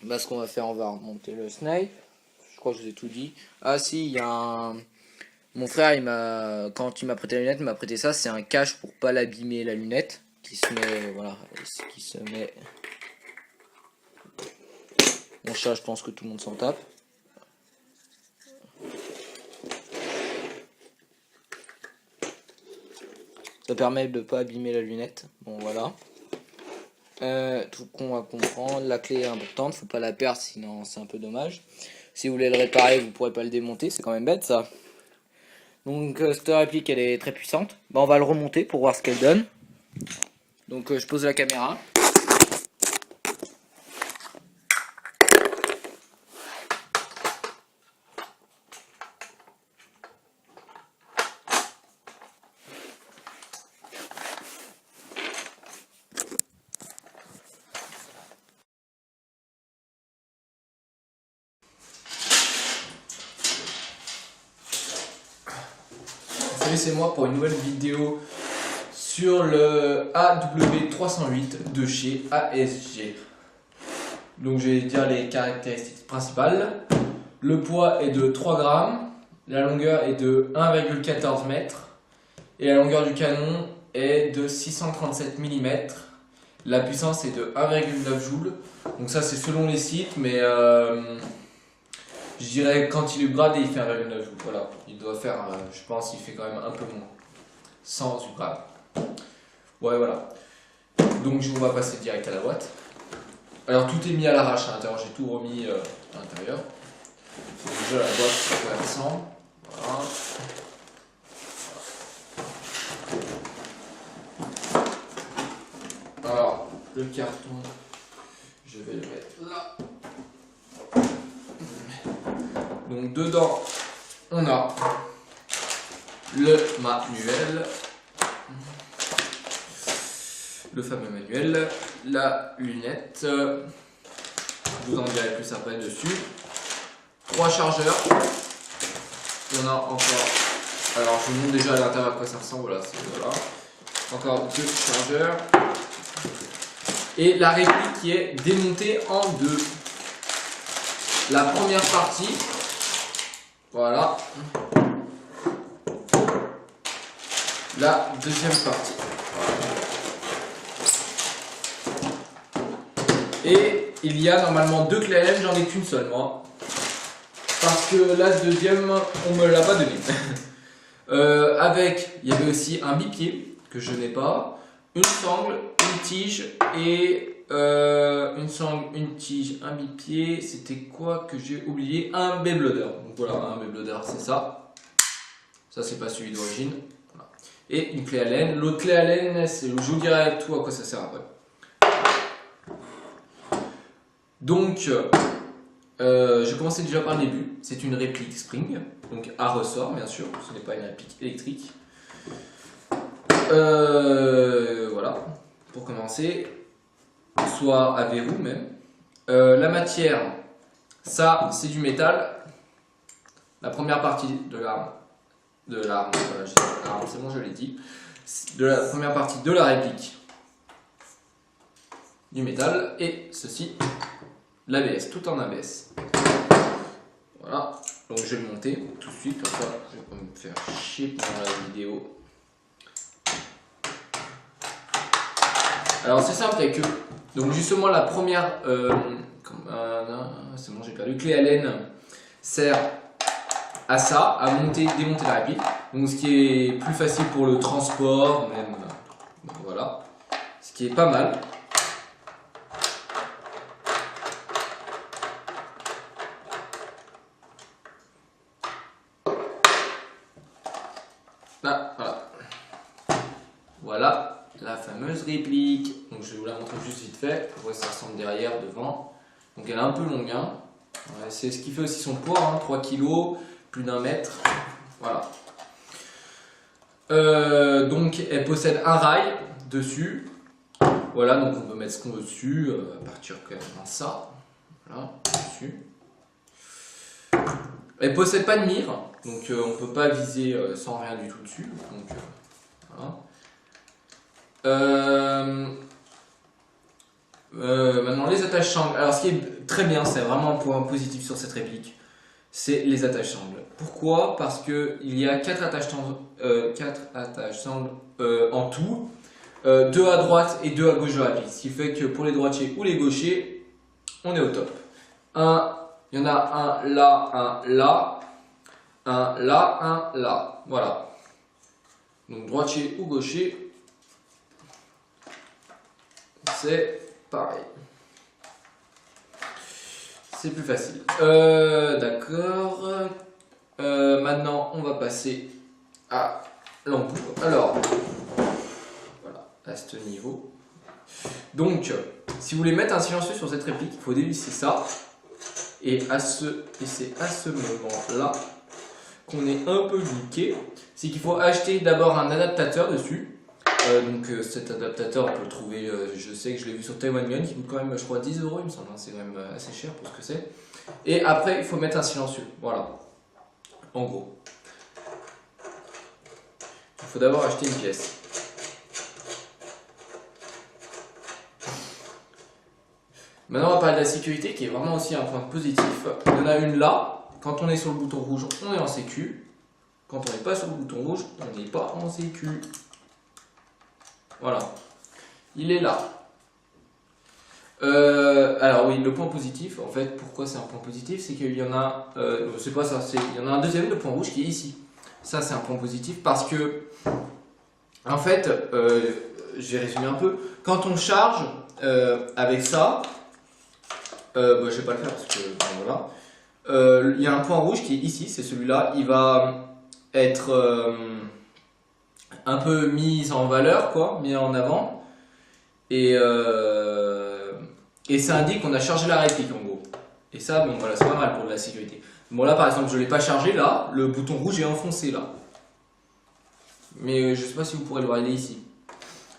Bah, ce qu'on va faire, on va remonter le snipe. Je crois que je vous ai tout dit. Ah si, il y a un... Mon frère, quand il m'a prêté la lunette, il m'a prêté ça. C'est un cache pour pas l'abîmer la lunette. Qui se met... Voilà. Qui se met... Bon, ça, je pense que tout le monde s'en tape. Ça permet de pas abîmer la lunette. Bon, voilà. Tout qu'on va comprendre. La clé est importante. Faut pas la perdre, sinon c'est un peu dommage. Si vous voulez le réparer, vous pourrez pas le démonter. C'est quand même bête, ça. Donc cette réplique elle est très puissante. Bah, on va le remonter pour voir ce qu'elle donne. Donc je pose la caméra. Salut, c'est moi pour une nouvelle vidéo sur le AW308 de chez ASG. Donc je vais dire les caractéristiques principales. Le poids est de 3 grammes, la longueur est de 1,14 m et la longueur du canon est de 637 mm. La puissance est de 1,9 joules. Donc ça c'est selon les sites, mais je dirais quand il est gradé il fait 1,9 joules. Voilà, il doit faire, je pense qu'il fait quand même un peu moins. 100 grammes. Ouais, voilà. Donc on va passer direct à la boîte. Alors tout est mis à l'arrache à l'intérieur, j'ai tout remis à l'intérieur. Donc déjà la boîte c'est commerçant. Voilà. Alors le carton, je vais le mettre là. Donc dedans on a le manuel, le fameux manuel, la lunette, je vous en dirai plus après dessus, 3 chargeurs, on a encore, alors je vous montre déjà à l'intérieur à quoi ça ressemble, voilà, voilà, encore 2 chargeurs, et la réplique qui est démontée en deux. La première partie, voilà, la deuxième partie. Et il y a normalement 2 clés Allen, j'en ai qu'une seule moi. Parce que la deuxième, on me l'a pas donnée. Avec, il y avait aussi un bipied, que je n'ai pas, une sangle, une tige et une sangle, une tige, un bipied, c'était quoi que j'ai oublié? Un Beyblooder. Donc voilà, un Beyblooder c'est ça. Ça c'est pas celui d'origine. Voilà. Et une clé Allen. L'autre clé Allen, je vous dirai tout à quoi ça sert après. Donc, je commençais déjà par le début. C'est une réplique spring, donc à ressort bien sûr, ce n'est pas une réplique électrique. Voilà, pour commencer, soit à verrou même. La matière, ça c'est du métal. La première partie de l'arme, c'est bon je l'ai dit, de la première partie de la réplique, du métal, et ceci, l'ABS, tout en ABS. Voilà, donc je vais le monter tout de suite, comme ça je vais pas me faire chier pendant la vidéo. Alors c'est simple avec eux. Donc justement la première, c'est bon j'ai perdu, clé Allen sert à ça, à monter, démonter la réplique. Donc ce qui est plus facile pour le transport, même, voilà, ce qui est pas mal. Là, voilà. Voilà la fameuse réplique. Donc je vais vous la montrer juste vite fait. Pour voir ça ressemble derrière, devant. Donc elle est un peu longue. Hein. Ouais, c'est ce qui fait aussi son poids, hein, 3 kg, plus d'1 mètre. Voilà. Donc elle possède un rail dessus. Voilà, donc on peut mettre ce qu'on veut dessus. À partir quand même dans ça. Voilà, dessus. Elle possède pas de mire, donc on peut pas viser sans rien du tout dessus. Donc voilà. Maintenant les attaches sangles. Alors ce qui est très bien, c'est vraiment un point positif sur cette réplique, c'est les attaches sangles. Pourquoi? Parce que il y a 4 attaches sangles en tout, 2 à droite et 2 à gauche de la réplique. Ce qui fait que pour les droitiers ou les gauchers, on est au top. Il y en a un là, un là, un là, un là. Voilà. Donc droitier ou gaucher, c'est pareil. C'est plus facile. D'accord. Maintenant, on va passer à l'embout. Alors, voilà, à ce niveau. Donc, si vous voulez mettre un silencieux sur cette réplique, il faut dévisser ça. Et c'est à ce moment-là qu'on est un peu niqué. C'est qu'il faut acheter d'abord un adaptateur dessus. Cet adaptateur, on peut le trouver, je sais que je l'ai vu sur Taiwan Gun, qui coûte quand même, je crois, 10 €, il me semble. C'est quand même assez cher pour ce que c'est. Et après, il faut mettre un silencieux. Voilà. En gros. Il faut d'abord acheter une pièce. Maintenant, on va parler de la sécurité, qui est vraiment aussi un point positif. Il y en a une là. Quand on est sur le bouton rouge, on est en sécu. Quand on n'est pas sur le bouton rouge, on n'est pas en sécu. Voilà. Il est là. Alors oui, le point positif, en fait, pourquoi c'est un point positif, c'est qu'il y en a, c'est pas ça, il y en a un deuxième, le point rouge, qui est ici. Ça, c'est un point positif parce que, en fait, je vais résumer un peu. Quand on charge avec ça, je vais pas le faire parce que, voilà. Il y a un point rouge qui est ici, c'est celui-là. Il va être un peu mis en valeur, quoi, mis en avant. Et ça indique qu'on a chargé la réplique en gros. Et ça, bon voilà, c'est pas mal pour de la sécurité. Bon là par exemple, je ne l'ai pas chargé là, le bouton rouge est enfoncé là. Mais je sais pas si vous pourrez le voir, il est ici.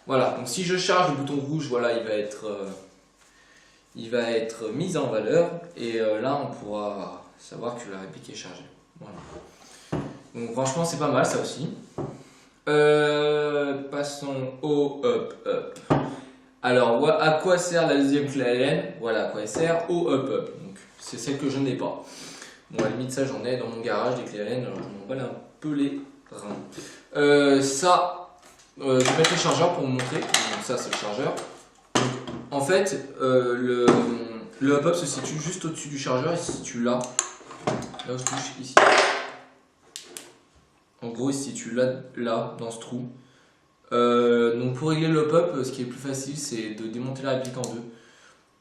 Voilà, donc si je charge le bouton rouge, voilà, il va être mis en valeur. Et là, on pourra savoir que la réplique est chargée. Voilà. Donc franchement, c'est pas mal ça aussi. Passons au up. Alors, à quoi sert la deuxième clé Allen? Voilà à quoi elle sert, au up. Donc, c'est celle que je n'ai pas. Bon, à la limite, ça, j'en ai dans mon garage des clés Allen, alors je m'en bats un peu les reins. Je vais mettre le chargeur pour vous montrer. Donc, ça, c'est le chargeur. Donc, en fait, le up se situe juste au-dessus du chargeur, il se situe là. Là où je touche, ici. En gros, il se situe là, dans ce trou. Donc pour régler le pop, ce qui est plus facile, c'est de démonter la réplique en deux.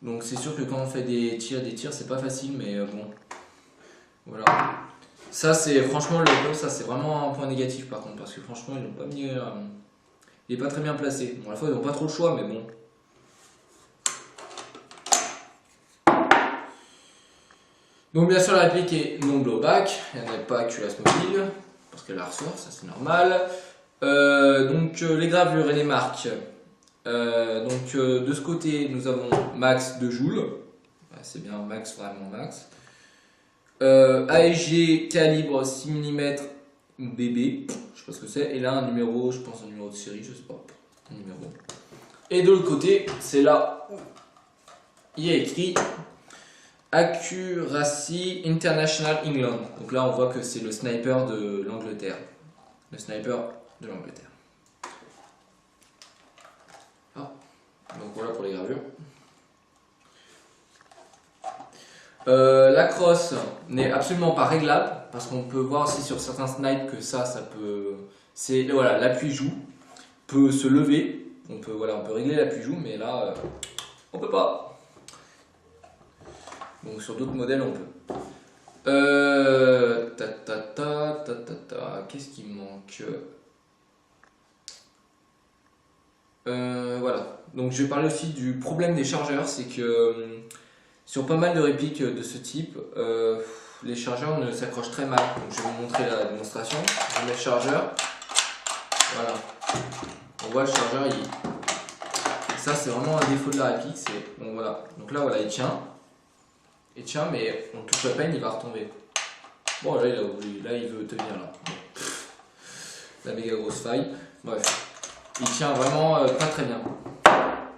Donc c'est sûr que quand on fait des tirs, c'est pas facile, mais bon, voilà. Ça c'est franchement le pop, ça c'est vraiment un point négatif par contre, parce que franchement ils l'ont pas mis, il est pas très bien placé. Bon, à la fois ils n'ont pas trop le choix, mais bon. Donc bien sûr la réplique est non blowback, elle n'est pas culasse mobile, parce qu'elle la ressort, ça c'est normal. Les gravures et les marques. De ce côté, nous avons max 2 joules. C'est bien max, vraiment max. ASG calibre 6 mm BB. Je sais pas ce que c'est. Et là, un numéro, je pense un numéro de série, je sais pas. Un numéro. Et de l'autre côté, c'est là où il y a écrit Accuracy International England. Donc là, on voit que c'est le sniper de l'Angleterre. Le sniper de l'Angleterre. Donc voilà pour les gravures. La crosse n'est absolument pas réglable parce qu'on peut voir aussi sur certains snipes que ça peut. C'est voilà, l'appui-joue peut se lever. On peut régler l'appui-joue, mais là on peut pas. Donc sur d'autres modèles on peut. Qu'est-ce qui me manque? Voilà. Donc je vais parler aussi du problème des chargeurs, c'est que sur pas mal de répliques de ce type, les chargeurs ne s'accrochent très mal. Donc je vais vous montrer la démonstration. Je mets le chargeur. Voilà. On voit le chargeur, ça c'est vraiment un défaut de la réplique. Bon, voilà. Donc là voilà, il tient. Il tient, mais on touche à peine, il va retomber. Bon là il veut tenir là. La méga grosse faille. Bref. Il tient vraiment pas très bien.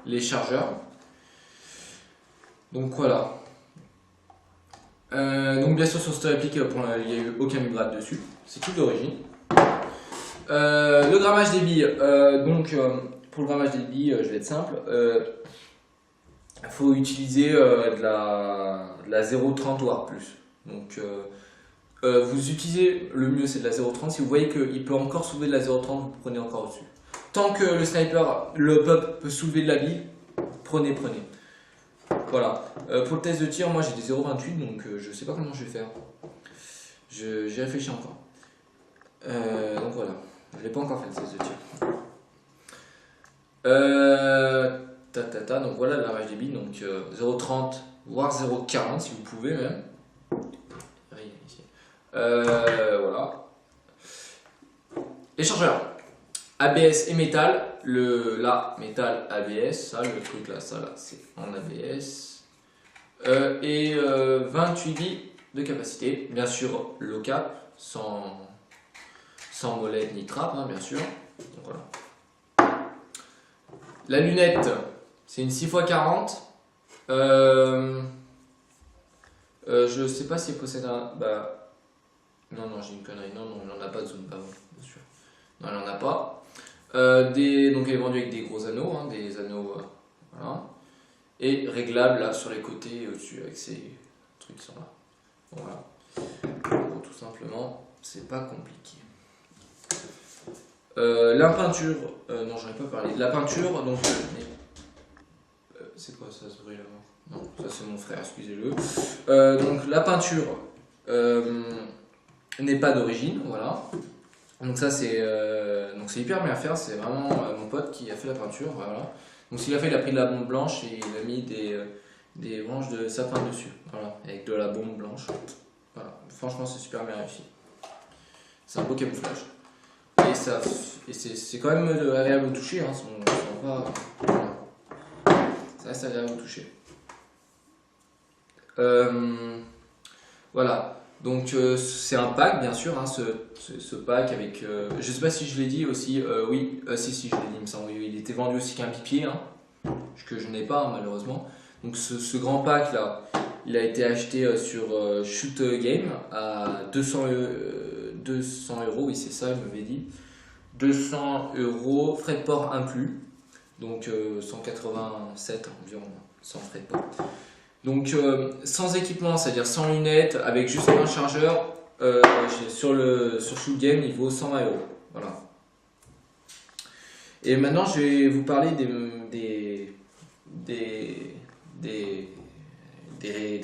Les chargeurs. Donc voilà. Donc bien sûr sur cette réplique, il n'y a eu aucun vibrate dessus. C'est tout d'origine. Le grammage des billes. Pour le grammage des billes, je vais être simple. Il faut utiliser de la 0,30 voire plus. Donc vous utilisez, le mieux c'est de la 0,30. Si vous voyez qu'il peut encore soulever de la 0,30, vous prenez encore au-dessus. Tant que le sniper, le pup peut soulever de la bille, prenez. Voilà. Pour le test de tir, moi j'ai des 0,28, donc je sais pas comment je vais faire. J'y réfléchis encore. Donc voilà. Je l'ai pas encore fait le test de tir. Donc voilà le grammage des billes, donc 0,30 voire 0,40 si vous pouvez même. Rien ici. Voilà. Les chargeurs. ABS et métal. Là, métal, ABS, ça, le truc là, ça là, c'est en ABS. Et 28 billes de capacité. Bien sûr, low cap, sans molette ni trappe, hein, bien sûr. Donc voilà. La lunette, c'est une 6x40. Je sais pas si elle possède un. Bah, non, j'ai une connerie. Non, il n'en a pas de zoom, bien sûr. Non, il n'en a pas. Donc elle est vendue avec des gros anneaux, hein, des anneaux. Voilà. Et réglable là sur les côtés et au-dessus avec ces trucs qui sont là. Voilà. Bon, tout simplement, c'est pas compliqué. La peinture, non j'en ai pas parlé. La peinture, donc c'est quoi ça ce bruit là? Non, ça c'est mon frère, excusez-le. Donc la peinture n'est pas d'origine, voilà. Donc ça c'est hyper bien à faire, c'est vraiment mon pote qui a fait la peinture, voilà. Donc s'il a fait, il a pris de la bombe blanche et il a mis des branches de sapin dessus, voilà, avec de la bombe blanche. Voilà, franchement c'est super bien réussi. C'est un beau camouflage. Et c'est quand même agréable au toucher, hein, ça reste agréable au toucher. Voilà, donc c'est un pack bien sûr, hein, ce pack avec, je sais pas si je l'ai dit aussi, oui, si je l'ai dit, il me semble, oui, il était vendu aussi qu'un pipier, hein, que je n'ai pas hein, malheureusement. Donc ce grand pack là, il a été acheté sur Shoot Game à 200 €, oui c'est ça, il m'avait dit. 200 €, frais de port inclus, donc 187 environ, sans frais de port. Donc sans équipement, c'est-à-dire sans lunettes, avec juste un chargeur, sur Shoot Game, il vaut 120 €. Voilà. Et maintenant, je vais vous parler des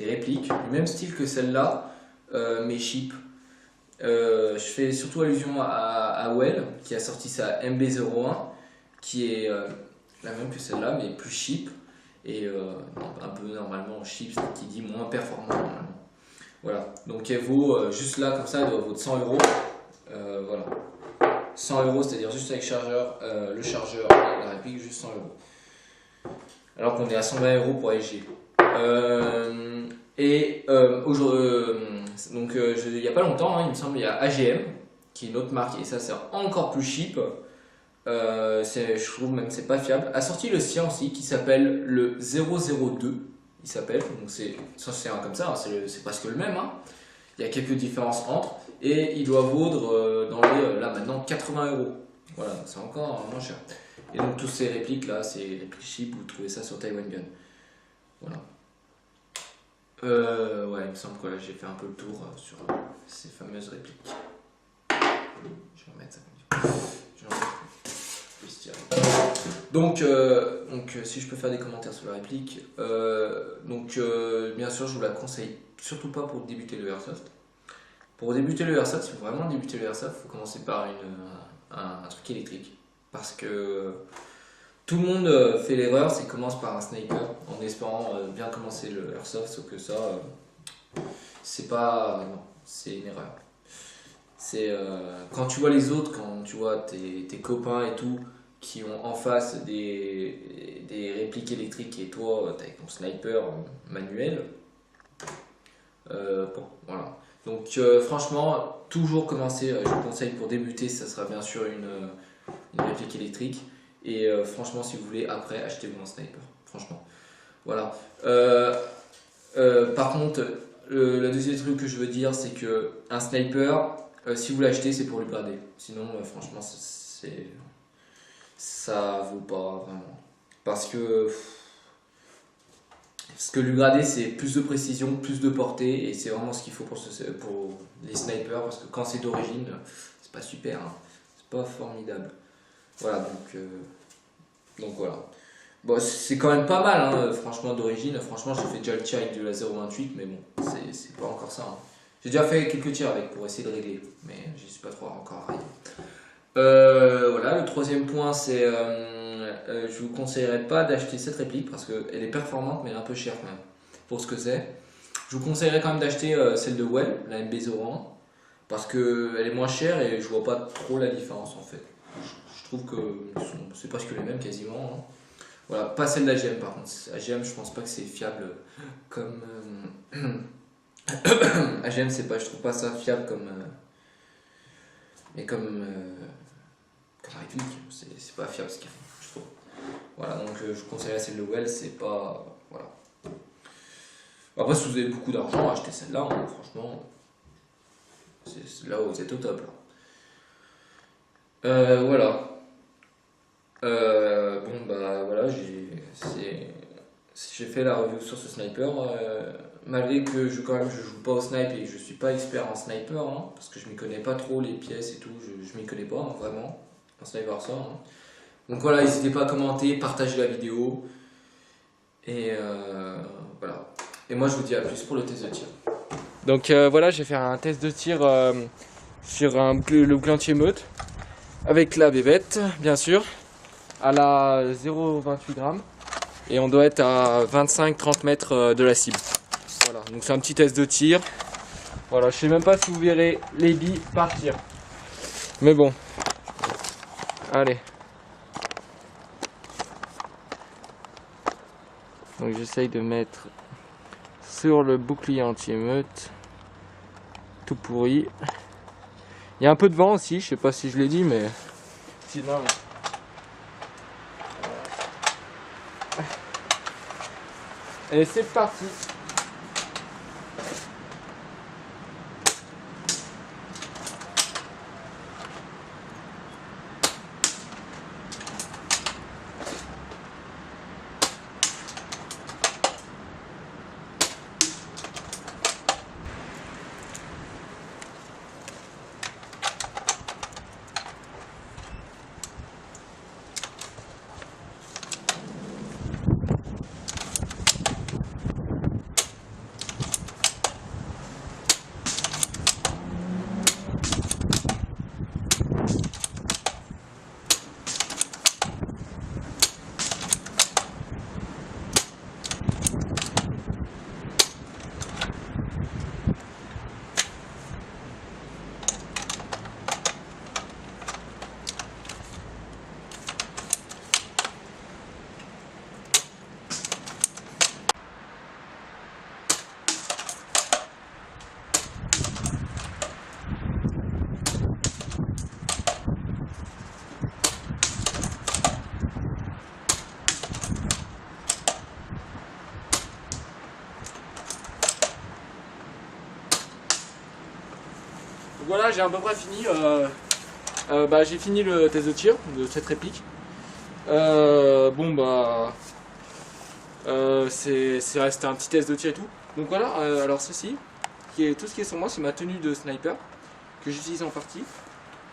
répliques, du même style que celle-là, mais cheap. Je fais surtout allusion à Well, qui a sorti sa MB-01, qui est la même que celle-là, mais plus cheap. Et un peu normalement cheap, qui dit moins performant normalement. Voilà, donc elle vaut juste là comme ça, elle doit vaut 100 €. Voilà, 100 €, c'est-à-dire juste avec chargeur, le chargeur, la réplique, juste 100 €. Alors qu'on est à 120 € pour ASG. Donc il n'y a pas longtemps, hein, il me semble, il y a AGM, qui est une autre marque, et ça c'est encore plus cheap. Je trouve même que c'est pas fiable, a sorti le sien aussi qui s'appelle le 002. Il s'appelle, donc c'est comme ça, hein, c'est presque le même, hein. Il y a quelques différences entre, et il doit vaudre dans les là maintenant 80 €. Voilà, c'est encore moins cher. Et donc tous ces répliques là, c'est les répliques cheap, vous trouvez ça sur Taiwan Gun. Voilà. Ouais, il me semble que là j'ai fait un peu le tour sur ces fameuses répliques. Je vais remettre ça comme ça. Donc, si je peux faire des commentaires sur la réplique, bien sûr je vous la conseille surtout pas pour débuter le airsoft. Pour débuter le airsoft, si vous vraiment débuter le airsoft, il faut commencer par un truc électrique, parce que tout le monde fait l'erreur, c'est commence par un sniper en espérant bien commencer le airsoft, sauf que ça, c'est pas, non, c'est une erreur. C'est quand tu vois les autres, quand tu vois tes copains et tout, qui ont en face des répliques électriques et toi, tu avec ton sniper manuel. Bon, voilà. Donc franchement, toujours commencer, je vous conseille pour débuter, ça sera bien sûr une réplique électrique. Et franchement, si vous voulez, après, achetez-vous un sniper. Franchement. Voilà. Par contre, le deuxième truc que je veux dire, c'est que un sniper, si vous l'achetez, c'est pour le grader. Sinon, franchement, ça vaut pas vraiment. Parce que le grader, c'est plus de précision, plus de portée, et c'est vraiment ce qu'il faut pour les snipers. Parce que quand c'est d'origine, c'est pas super, hein. C'est pas formidable. Voilà, donc voilà. Bon, c'est quand même pas mal, hein, franchement, d'origine. Franchement, j'ai fait déjà le tir avec de la 0.28, mais bon, c'est pas encore ça, hein. J'ai déjà fait quelques tirs avec pour essayer de régler, mais j'y suis pas trop encore arrivé. Voilà, le troisième point, c'est je vous conseillerais pas d'acheter cette réplique parce qu'elle est performante, mais elle est un peu chère quand même pour ce que c'est. Je vous conseillerais quand même d'acheter celle de Well, la MB01, parce qu'elle est moins chère et je vois pas trop la différence en fait. Je trouve que c'est presque les mêmes quasiment, hein. Voilà, pas celle d'AGM par contre. AGM, je pense pas que c'est fiable comme. AGM, c'est pas, je trouve pas ça fiable comme. Mais comme réplique, c'est pas fiable ce qu'ils font, je trouve. Voilà, donc je vous conseillerais celle de Well, c'est pas. Voilà. Après, si vous avez beaucoup d'argent, achetez celle-là, hein, franchement. C'est là où vous êtes au top. Là. Voilà. Bon bah voilà, j'ai fait la review sur ce sniper, malgré que je joue pas au snipe et que je suis pas expert en sniper, hein, parce que je m'y connais pas trop les pièces et tout, je m'y connais pas, hein, vraiment en sniper ça, hein. Donc voilà, n'hésitez pas à commenter, partager la vidéo et voilà. Et moi je vous dis à plus pour le test de tir. Donc voilà, j'ai fait un test de tir sur le bouclier anti-émeute avec la bébête bien sûr, à la 0,28 grammes, et on doit être à 25-30 mètres de la cible. Voilà, donc c'est un petit test de tir. Voilà, je sais même pas si vous verrez les billes partir, mais bon, allez. Donc j'essaye de mettre sur le bouclier anti-émeute, tout pourri. Il y a un peu de vent aussi, je sais pas si je l'ai dit, mais sinon. Et c'est parti. Voilà, j'ai à peu près fini. J'ai fini le test de tir de cette réplique. Bon bah, c'est resté un petit test de tir et tout. Donc voilà, alors ceci, tout ce qui est sur moi, c'est ma tenue de sniper que j'utilise en partie.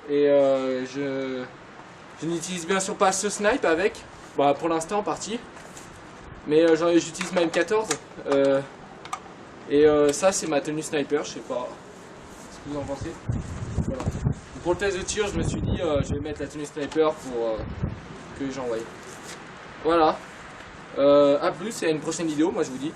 Et je n'utilise bien sûr pas ce snipe avec, bah, pour l'instant en partie. Mais j'utilise ma M14. Ça c'est ma tenue sniper, je sais pas ce que vous en pensez. Voilà. Pour le test de tir, je me suis dit je vais mettre la tenue sniper pour que j'envoie. Voilà. A plus et à une prochaine vidéo, moi je vous dis.